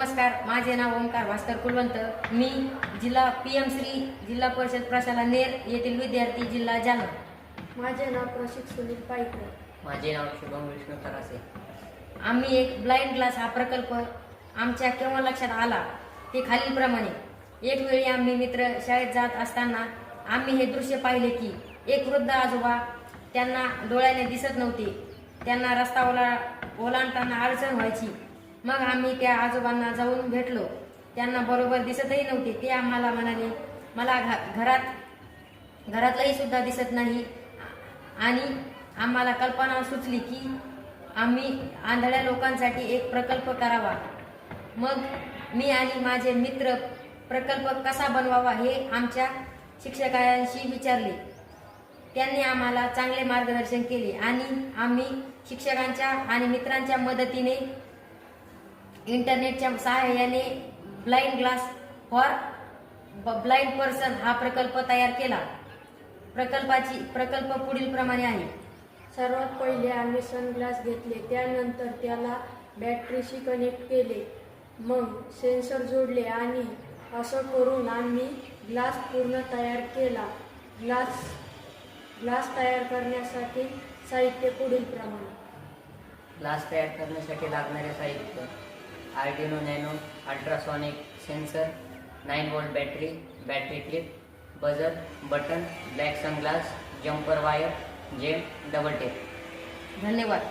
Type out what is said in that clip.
नमस्कार, माझे नाव ओमकार भास्कर कुलवंत. मी जिल्हा PM श्री जिल्हा परिषद प्रशाला नेर येथील विद्यार्थी, जिल्हा जालना. माझे नाव प्रशिक सुनील पाईकर. माझे नाव शुभम विष्णू तरासे. आम्ही एक ब्लाइंड क्लास हा प्रकल्प आमच्या केव्हा लक्षात आला ते खालीलप्रमाणे. एक वेळी आम्ही मित्र शाळेत जात असताना आम्ही हे दृश्य पाहिले की एक वृद्ध आजोबा, त्यांना डोळ्याने दिसत नव्हते. त्यांना रस्ता ओलांडताना अडचण व्हायची. मग आम्ही त्या आजोबांना जाऊन भेटलो. त्यांना बरोबर दिसतही नव्हते. ते आम्हाला म्हणाले, मला घरातलंही सुद्धा दिसत नाही. आणि आम्हाला कल्पना सुचली की आम्ही आंधळ्या लोकांसाठी एक प्रकल्प करावा. मग मी आणि माझे मित्र प्रकल्प कसा बनवावा हे आमच्या शिक्षकांशी विचारले. त्यांनी आम्हाला चांगले मार्गदर्शन केले आणि आम्ही शिक्षकांच्या आणि मित्रांच्या मदतीने इंटरनेटच्या सहाय्याने blind glass for blind person हा प्रकल्प तयार केला. प्रकल्प पुढील प्रमाणे आहे. सर्वात पहिले आम्ही सनग्लास घेतले. त्यानंतर त्याला बॅटरीशी कनेक्ट केले. मग सेन्सर जोडले आणि असं करून आम्ही ग्लास पूर्ण तयार केला. ग्लास तयार करण्यासाठी साहित्य पुढील प्रमाणे. ग्लास तयार करण्यासाठी लागणारे साहित्य: Arduino nano ultrasonic sensor, 9 volt battery clip, buzzer, button, black sunglass, jumper wire, gem, double tape. धन्यवाद.